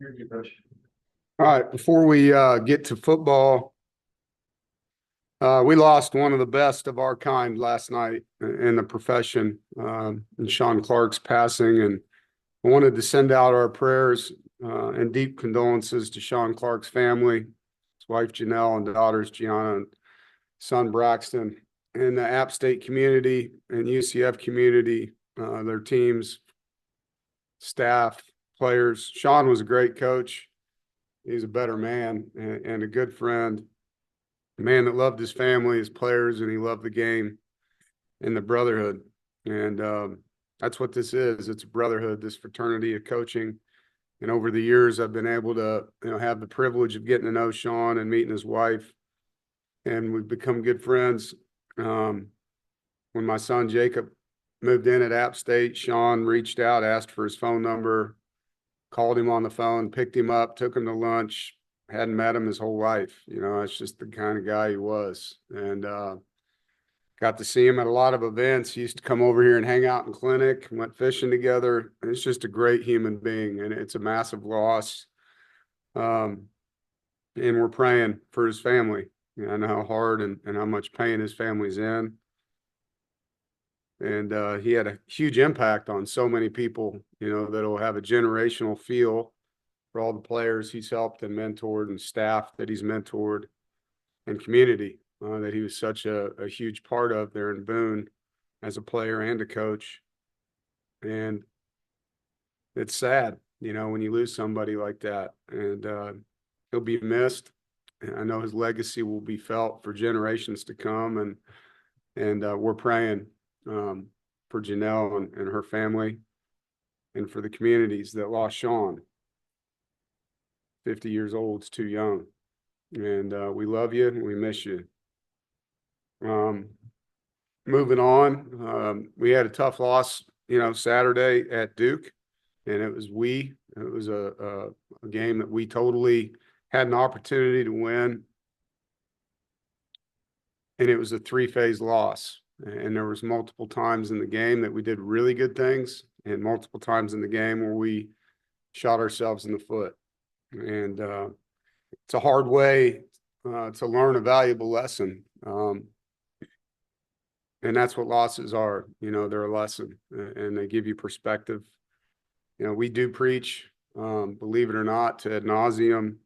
All right, before we get to football, we lost one of the best of our kind last night in the profession, in Shawn Clark's passing. And I wanted to send out our prayers and deep condolences to Shawn Clark's family, his wife Janelle, and daughters Gianna and son Braxton, and the App State community and UCF community, their teams, staff, players. Shawn was a great coach. He's a better man and a good friend, a man that loved his family, his players, and he loved the game and the brotherhood. And that's what this is. It's a brotherhood, this fraternity of coaching. And over the years, I've been able to, have the privilege of getting to know Shawn and meeting his wife, and we've become good friends. When my son Jacob moved in at App State, Shawn reached out, asked for his phone number, called him on the phone, picked him up, took him to lunch. Hadn't met him his whole life. It's just the kind of guy he was. And got to see him at a lot of events. He used to come over here and hang out in clinic, went fishing together. It's just a great human being, and it's a massive loss. And we're praying for his family. I know how hard and how much pain his family's in. And he had a huge impact on so many people, that'll have a generational feel for all the players he's helped and mentored, and staff that he's mentored, and community that he was such a huge part of there in Boone as a player and a coach. And it's sad, when you lose somebody like that. And he'll be missed. And I know his legacy will be felt for generations to come. And we're praying for Janelle and her family, and for the communities that lost Shawn. 50 years old is too young. And we love you and we miss you. Moving on, we had a tough loss, Saturday at Duke, and it was a game that we totally had an opportunity to win. And it was a three-phase loss. And there was multiple times in the game that we did really good things, and multiple times in the game where we shot ourselves in the foot. And it's a hard way to learn a valuable lesson. And that's what losses are. They're a lesson, and they give you perspective. We do preach, believe it or not, to ad nauseum,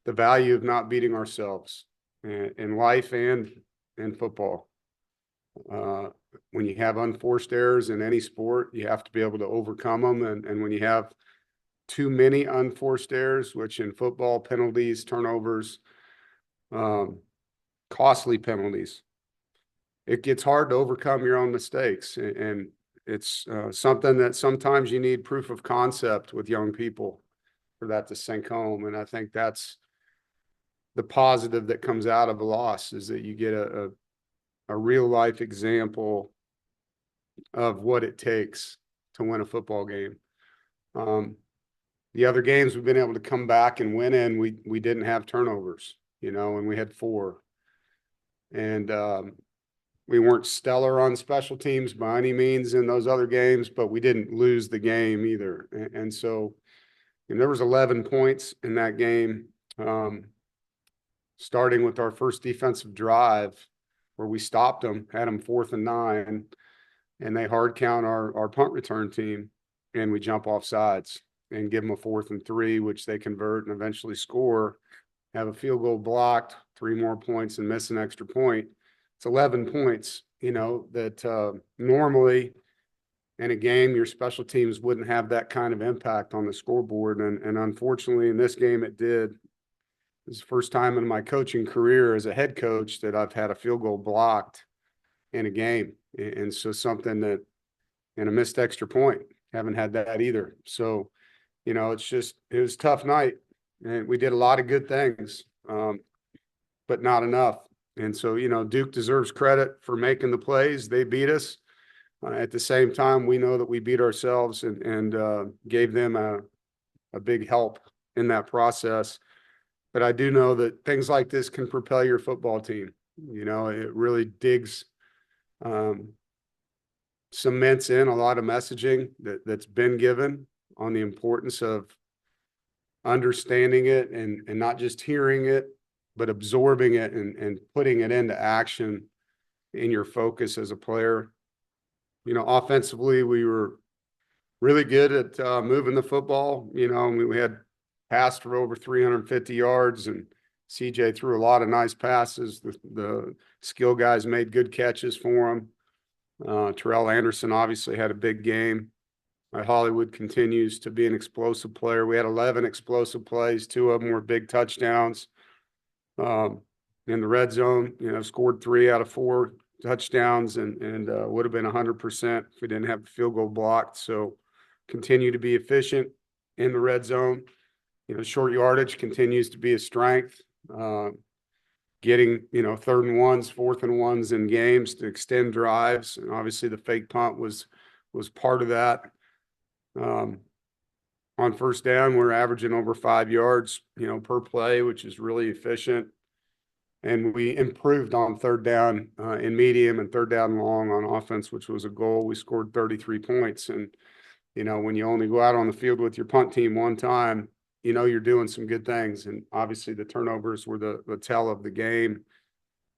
the value of not beating ourselves in life and in football. When you have unforced errors in any sport, you have to be able to overcome them. And when you have too many unforced errors, which in football, penalties, turnovers, costly penalties, it gets hard to overcome your own mistakes. And it's something that sometimes you need proof of concept with young people for that to sink home. And I think that's the positive that comes out of a loss, is that you get a real life example of what it takes to win a football game. The other games we've been able to come back and win in, we didn't have turnovers, and we had 4. And we weren't stellar on special teams by any means in those other games, but we didn't lose the game either. And so there was 11 points in that game, starting with our first defensive drive where we stopped them, had them 4th and 9, and they hard count our punt return team, and we jump off sides and give them a 4th and 3, which they convert and eventually score, have a field goal blocked, 3 more points, and miss an extra point. It's 11 points, that normally in a game, your special teams wouldn't have that kind of impact on the scoreboard. And unfortunately, in this game, it did. It's the first time in my coaching career as a head coach that I've had a field goal blocked in a game. And so something that, and a missed extra point, haven't had that either. So, it was a tough night, and we did a lot of good things, but not enough. And so, Duke deserves credit for making the plays. They beat us. At the same time, we know that we beat ourselves and gave them a big help in that process. But I do know that things like this can propel your football team. It really digs, cements in a lot of messaging that's been given on the importance of understanding it and not just hearing it, but absorbing it and putting it into action in your focus as a player. Offensively, we were really good at moving the football. We had passed for over 350 yards, and CJ threw a lot of nice passes. The skill guys made good catches for him. Terrell Anderson obviously had a big game. Hollywood continues to be an explosive player. We had 11 explosive plays. 2 of them were big touchdowns. In the red zone, scored 3 out of 4 touchdowns and would have been 100% if we didn't have the field goal blocked. So continue to be efficient in the red zone. Short yardage continues to be a strength. Getting, 3rd and 1s, 4th and 1s in games to extend drives. And obviously the fake punt was part of that. On 1st down, we're averaging over 5 yards, per play, which is really efficient. And we improved on 3rd down in medium and 3rd down long on offense, which was a goal. We scored 33 points. And, when you only go out on the field with your punt team one time, you're doing some good things. And obviously the turnovers were the tell of the game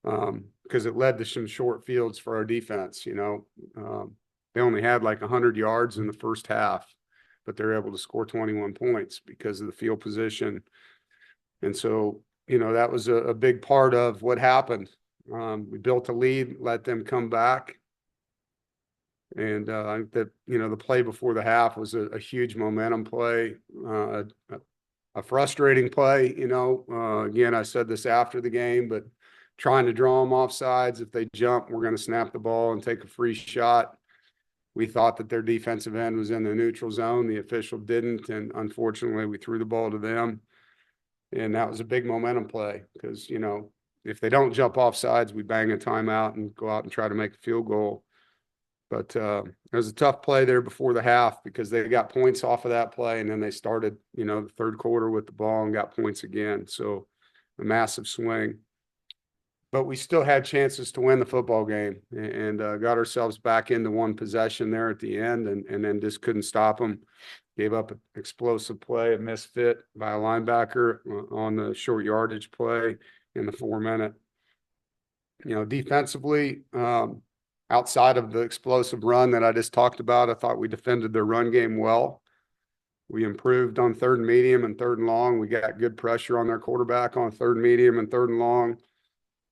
because it led to some short fields for our defense. They only had like 100 yards in the first half, but they're able to score 21 points because of the field position. And so, that was a big part of what happened. We built a lead, let them come back. And I think that, the play before the half was a huge momentum play, a frustrating play. Again, I said this after the game, but trying to draw them off sides. If they jump, we're going to snap the ball and take a free shot. We thought that their defensive end was in the neutral zone. The official didn't, and unfortunately, we threw the ball to them. And that was a big momentum play because, if they don't jump off sides, we bang a timeout and go out and try to make a field goal. But it was a tough play there before the half because they got points off of that play, and then they started, the 3rd quarter with the ball and got points again. So a massive swing. But we still had chances to win the football game and got ourselves back into one possession there at the end and then just couldn't stop them. Gave up an explosive play, a misfit by a linebacker on the short yardage play in the 4-minute. Defensively, outside of the explosive run that I just talked about, I thought we defended their run game well. We improved on 3rd and medium and 3rd and long. We got good pressure on their quarterback on 3rd and medium and 3rd and long.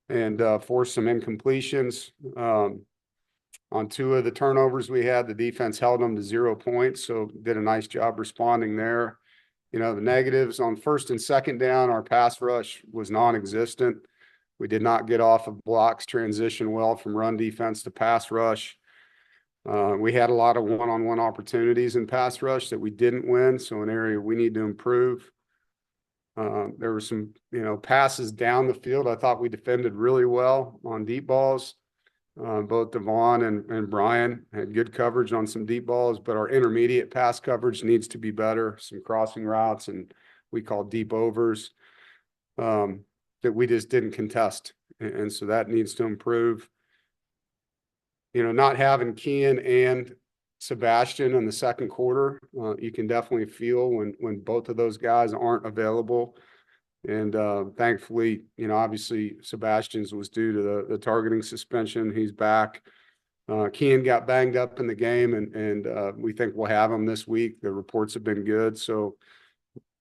And forced some incompletions. On 2 of the turnovers we had, the defense held them to 0 points, so did a nice job responding there. The negatives on 1st and 2nd down, our pass rush was non-existent. We did not get off of blocks, transition well from run defense to pass rush. We had a lot of one-on-one opportunities in pass rush that we didn't win, so an area we need to improve. There were some, passes down the field. I thought we defended really well on deep balls. Both Devon and Brian had good coverage on some deep balls, but our intermediate pass coverage needs to be better. Some crossing routes and we call deep overs that we just didn't contest. And so that needs to improve. Not having Kean and Sebastian in the 2nd quarter, you can definitely feel when both of those guys aren't available. And thankfully, obviously Sebastian's was due to the targeting suspension. He's back. Kean got banged up in the game, and we think we'll have him this week. The reports have been good, so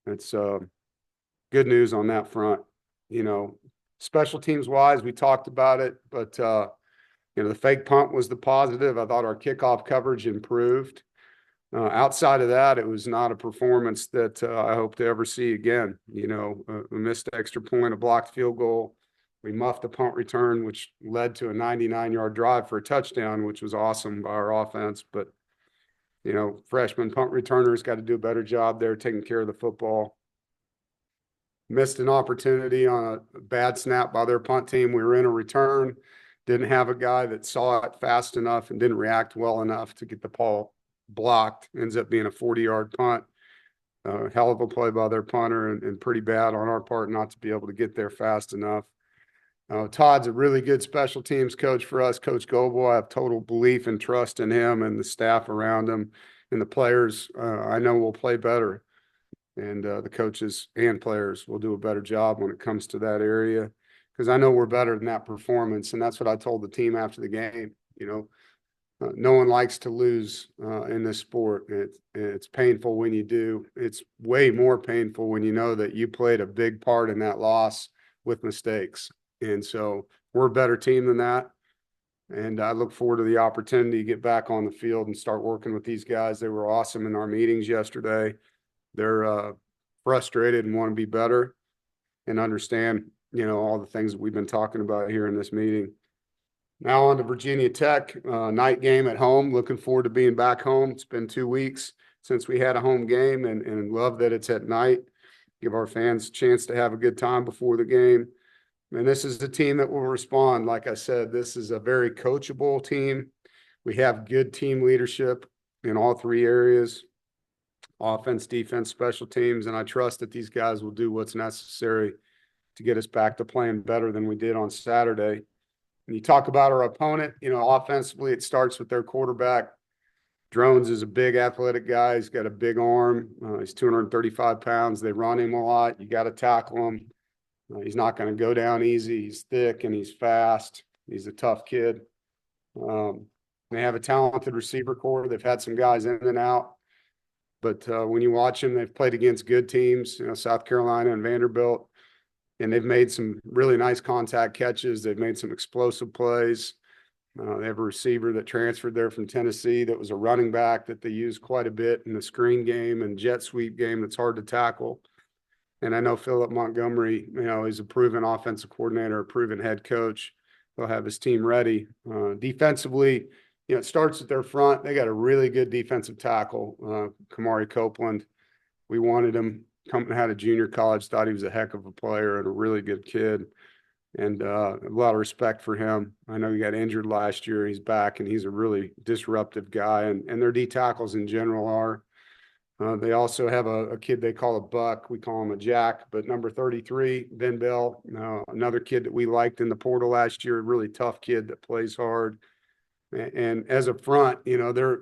it's good news on that front. Special teams wise, we talked about it, but the fake punt was the positive. I thought our kickoff coverage improved. Outside of that, it was not a performance that I hope to ever see again. A missed extra point, a blocked field goal. We muffed a punt return, which led to a 99-yard drive for a touchdown, which was awesome by our offense. But, freshman punt returners got to do a better job there taking care of the football. Missed an opportunity on a bad snap by their punt team. We were in a return, didn't have a guy that saw it fast enough and didn't react well enough to get the ball blocked. Ends up being a 40-yard punt. Hell of a play by their punter and pretty bad on our part not to be able to get there fast enough. Todd's a really good special teams coach for us, Coach Goble. I have total belief and trust in him and the staff around him and the players. I know we'll play better. and the coaches and players will do a better job when it comes to that area, because I know we're better than that performance, and that's what I told the team after the game. No one likes to lose in this sport. It's painful when you do. It's way more painful when you know that you played a big part in that loss with mistakes. And so we're a better team than that. And I look forward to the opportunity to get back on the field and start working with these guys. They were awesome in our meetings yesterday. They're frustrated and want to be better and understand, all the things that we've been talking about here in this meeting. Now on to Virginia Tech, night game at home. Looking forward to being back home. It's been 2 weeks since we had a home game, and love that it's at night. Give our fans a chance to have a good time before the game. And this is a team that will respond. Like I said, this is a very coachable team. We have good team leadership in all 3 areas: offense, defense, special teams. And I trust that these guys will do what's necessary to get us back to playing better than we did on Saturday. When you talk about our opponent, offensively, it starts with their quarterback. Drones is a big athletic guy. He's got a big arm. He's 235 pounds. They run him a lot. You got to tackle him. He's not going to go down easy. He's thick and he's fast. He's a tough kid. They have a talented receiver core. They've had some guys in and out. But when you watch them, they've played against good teams, South Carolina and Vanderbilt. And they've made some really nice contact catches. They've made some explosive plays. They have a receiver that transferred there from Tennessee that was a running back that they use quite a bit in the screen game and jet sweep game that's hard to tackle. And I know Philip Montgomery, he's a proven offensive coordinator, a proven head coach. They'll have his team ready. Defensively, it starts at their front. They got a really good defensive tackle, Kamari Copeland. We wanted him. Coming out of junior college, thought he was a heck of a player and a really good kid, and a lot of respect for him. I know he got injured last year. He's back, and he's a really disruptive guy, and their D tackles in general are. They also have a kid they call a Buck. We call him a Jack, but number 33, Ben Bell, another kid that we liked in the portal last year, a really tough kid that plays hard. And as a front, they're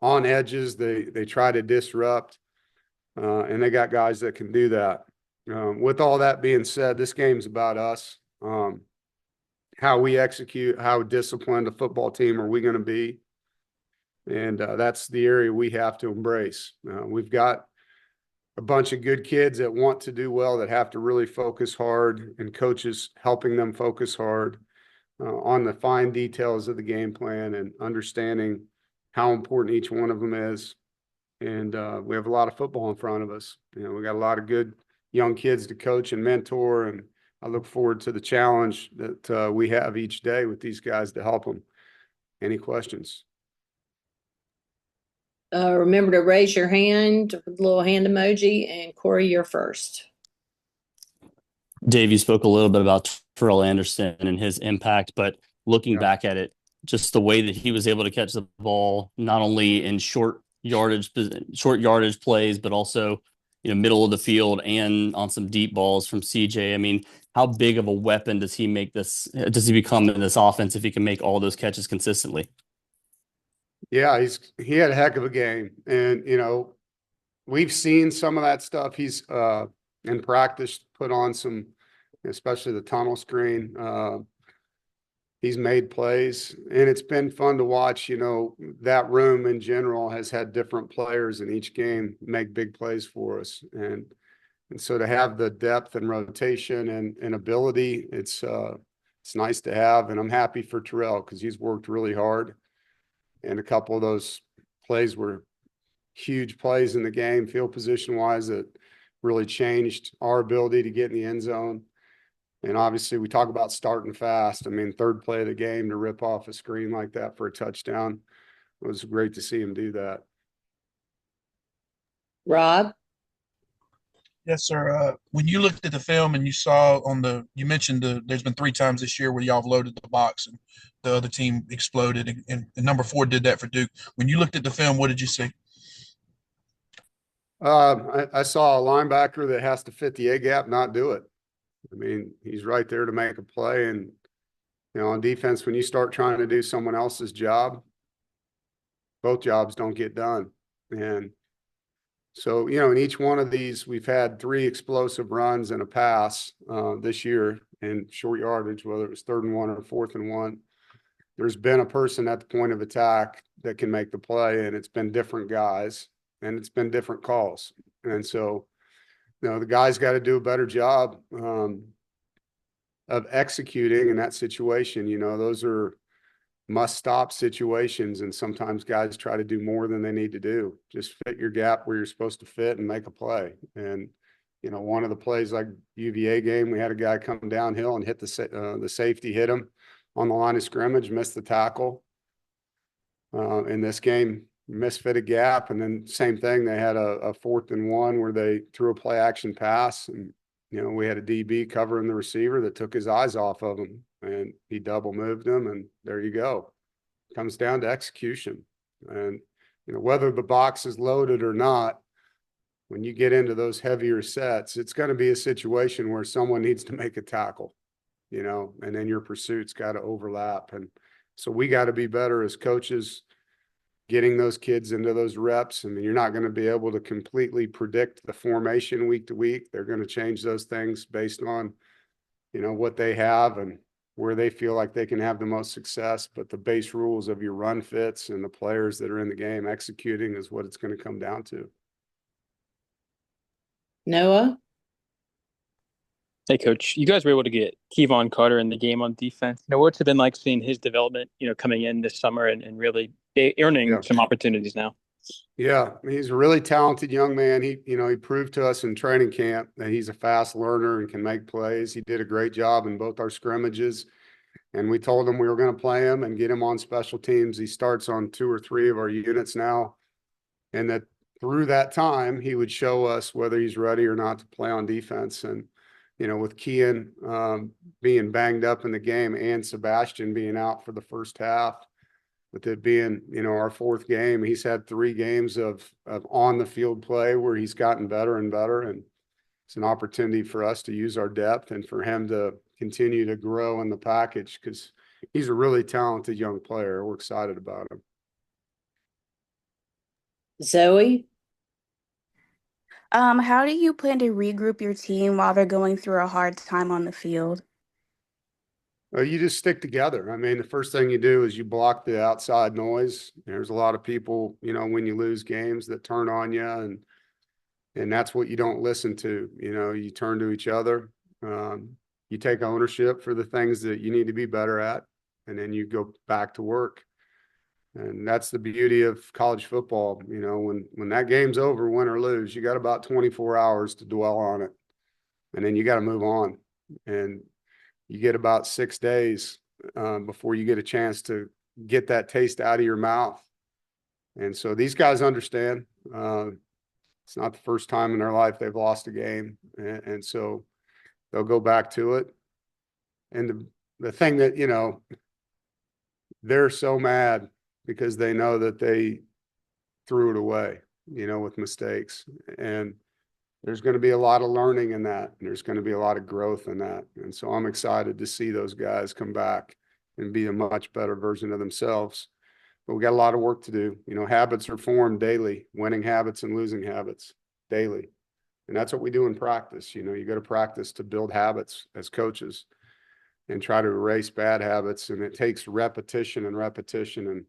on edges. They try to disrupt. And they got guys that can do that. With all that being said, this game's about us. How we execute, how disciplined a football team are we going to be? And that's the area we have to embrace. We've got a bunch of good kids that want to do well, that have to really focus hard, and coaches helping them focus hard on the fine details of the game plan and understanding how important each one of them is. And we have a lot of football in front of us. We got a lot of good young kids to coach and mentor, and I look forward to the challenge that we have each day with these guys to help them. Any questions? Remember to raise your hand with the little hand emoji, and Corey, you're first. Dave, you spoke a little bit about Terrell Anderson and his impact, but looking back at it, just the way that he was able to catch the ball, not only in short yardage plays, but also, middle of the field and on some deep balls from CJ. I mean, how big of a weapon does he become in this offense if he can make all those catches consistently? Yeah, he had a heck of a game. And, we've seen some of that stuff. He's in practice put on some, especially the tunnel screen. He's made plays, and it's been fun to watch. That room in general has had different players in each game make big plays for us. And so to have the depth and rotation and ability, it's nice to have. And I'm happy for Terrell because he's worked really hard. And a couple of those plays were huge plays in the game, field position wise, that really changed our ability to get in the end zone. And obviously we talk about starting fast. I mean, third play of the game to rip off a screen like that for a touchdown. It was great to see him do that. Rob? Yes, sir. When you looked at the film and you saw you mentioned there's been 3 times this year where y'all have loaded the box and the other team exploded, and number 4 did that for Duke. When you looked at the film, what did you see? I saw a linebacker that has to fit the A gap, not do it. I mean, he's right there to make a play. And, on defense, when you start trying to do someone else's job, both jobs don't get done. And So, you know, in each one of these, we've had 3 explosive runs and a pass this year in short yardage, whether it was 3rd and 1 or 4th and 1. There's been a person at the point of attack that can make the play, and it's been different guys, and it's been different calls. And so, you know, the guys got to do a better job of executing in that situation. You know, those are must-stop situations, and sometimes guys try to do more than they need to do. Just fit your gap where you're supposed to fit and make a play. And you know, one of the plays like UVA game, we had a guy come downhill and hit the safety, hit him on the line of scrimmage, missed the tackle. In this game, misfit a gap, and then same thing. They had a 4th and 1 where they threw a play action pass, and you know, we had a DB covering the receiver that took his eyes off of him, and he double moved him, and there you go. It comes down to execution. And you know, whether the box is loaded or not, when you get into those heavier sets, it's going to be a situation where someone needs to make a tackle, you know, and then your pursuit's got to overlap. And so we got to be better as coaches getting those kids into those reps. I mean, you're not going to be able to completely predict the formation week to week. They're going to change those things based on, you know, what they have and where they feel like they can have the most success. But the base rules of your run fits and the players that are in the game executing is what it's going to come down to. Noah? Hey, Coach, you guys were able to get Kevon Carter in the game on defense. You know, what's it been like seeing his development, you know, coming in this summer and really earning some opportunities now? Yeah, he's a really talented young man. He proved to us in training camp that he's a fast learner and can make plays. He did a great job in both our scrimmages, and we told him we were going to play him and get him on special teams. He starts on 2 or 3 of our units now, and that through that time, he would show us whether he's ready or not to play on defense. And, you know, with Kian being banged up in the game and Sebastian being out for the first half, with it being, you know, our 4th game, he's had 3 games of on the field play where he's gotten better and better. And it's an opportunity for us to use our depth and for him to continue to grow in the package because he's a really talented young player. We're excited about him. Zoe? How do you plan to regroup your team while they're going through a hard time on the field? You just stick together. I mean, the first thing you do is you block the outside noise. There's a lot of people, you know, when you lose games that turn on you, and that's what you don't listen to. You know, you turn to each other. You take ownership for the things that you need to be better at, and then you go back to work. And that's the beauty of college football. You know, when that game's over, win or lose, you got about 24 hours to dwell on it, and then you got to move on. And you get about 6 days before you get a chance to get that taste out of your mouth. And so these guys understand. It's not the first time in their life they've lost a game, and so they'll go back to it. And the thing that, you know, they're so mad because they know that they threw it away, you know, with mistakes. And there's going to be a lot of learning in that. And there's going to be a lot of growth in that. And so I'm excited to see those guys come back and be a much better version of themselves. But we got a lot of work to do. You know, habits are formed daily, winning habits and losing habits daily. And that's what we do in practice. You know, you got to practice to build habits as coaches and try to erase bad habits. And it takes repetition and repetition. And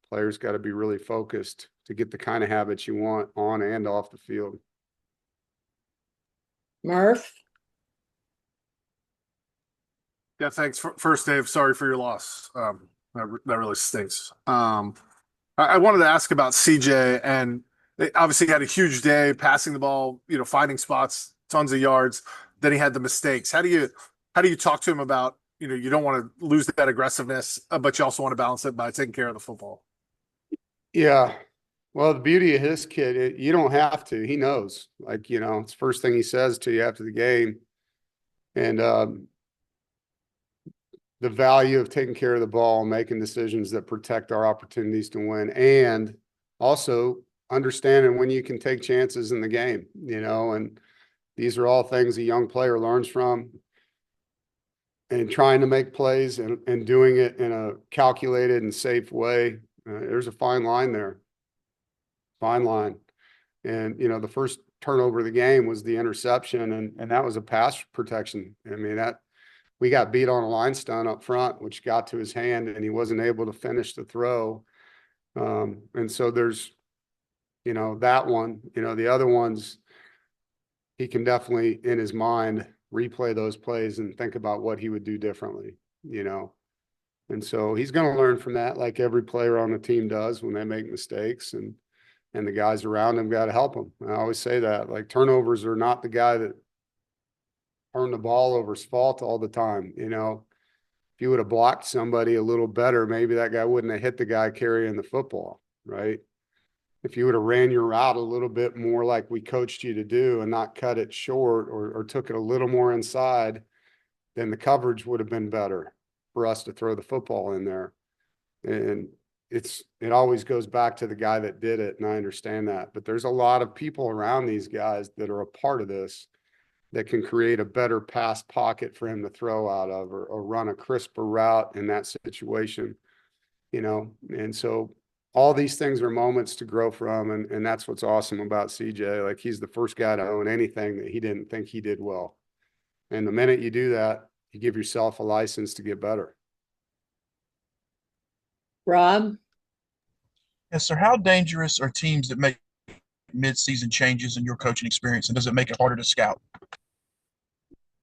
players got to be really focused to get the kind of habits you want on and off the field. Murph? Yeah, thanks. First, Dave, sorry for your loss. That really stinks. I wanted to ask about CJ, and they obviously had a huge day passing the ball, you know, finding spots, tons of yards. Then he had the mistakes. How do you talk to him about, you know, you don't want to lose that aggressiveness, but you also want to balance it by taking care of the football? Yeah. Well, the beauty of his kid, you don't have to. He knows. Like, you know, it's the first thing he says to you after the game. And the value of taking care of the ball, making decisions that protect our opportunities to win, and also understanding when you can take chances in the game, you know, and these are all things a young player learns from. And trying to make plays and doing it in a calculated and safe way. There's a fine line there. Fine line. And, the first turnover of the game was the interception, and that was a pass protection. I mean, we got beat on a line stun up front, which got to his hand, and he wasn't able to finish the throw. And so there's, that one, the other ones, he can definitely, in his mind, replay those plays and think about what he would do differently, And so he's going to learn from that, like every player on the team does when they make mistakes, and the guys around him got to help him. I always say that, like, turnovers are not the guy that turned the ball over's fault all the time. If you would have blocked somebody a little better, maybe that guy wouldn't have hit the guy carrying the football, right? If you would have ran your route a little bit more like we coached you to do and not cut it short, or took it a little more inside, then the coverage would have been better for us to throw the football in there. And it always goes back to the guy that did it, and I understand that. But there's a lot of people around these guys that are a part of this that can create a better pass pocket for him to throw out of, or run a crisper route in that situation, And so all these things are moments to grow from, and that's what's awesome about CJ. Like, he's the first guy to own anything that he didn't think he did well. And the minute you do that, you give yourself a license to get better. Rob? Yes, sir. How dangerous are teams that make mid-season changes in your coaching experience, and does it make it harder to scout?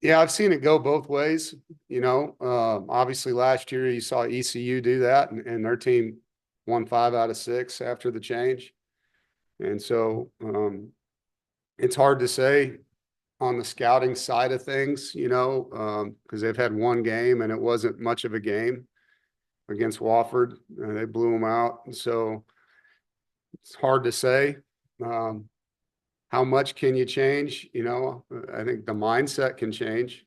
Yeah, I've seen it go both ways. Obviously last year you saw ECU do that, and their team won 5 out of 6 after the change. And so it's hard to say on the scouting side of things, because they've had one game and it wasn't much of a game against Wofford. They blew them out. And so it's hard to say. How much can you change? I think the mindset can change.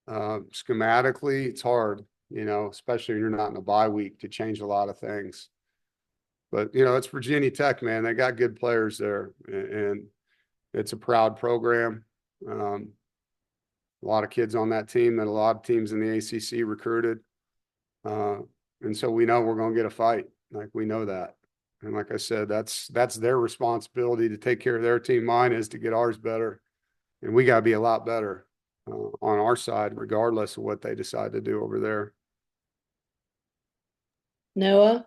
Schematically, it's hard, especially when you're not in a bye week, to change a lot of things. But, it's Virginia Tech, man. They got good players there, and it's a proud program. A lot of kids on that team that a lot of teams in the ACC recruited. And so we know we're going to get a fight. Like, we know that. And like I said, that's their responsibility to take care of their team. Mine is to get ours better. And we got to be a lot better on our side, regardless of what they decide to do over there. Noah?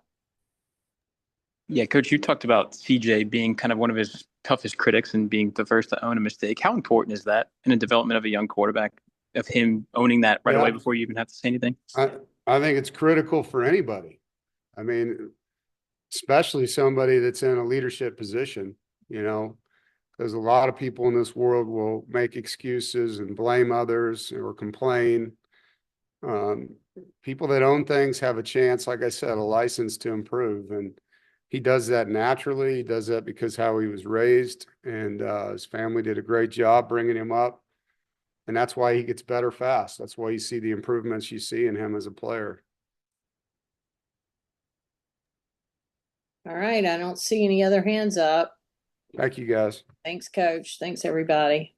Yeah, Coach, you talked about CJ being kind of one of his toughest critics and being the first to own a mistake. How important is that in the development of a young quarterback, of him owning that right away before you even have to say anything? I think it's critical for anybody. I mean, especially somebody that's in a leadership position, because a lot of people in this world will make excuses and blame others or complain. People that own things have a chance, like I said, a license to improve. And he does that naturally. He does that because how he was raised, and his family did a great job bringing him up. And that's why he gets better fast. That's why you see the improvements you see in him as a player. All right. I don't see any other hands up. Thank you, guys. Thanks, Coach. Thanks, everybody.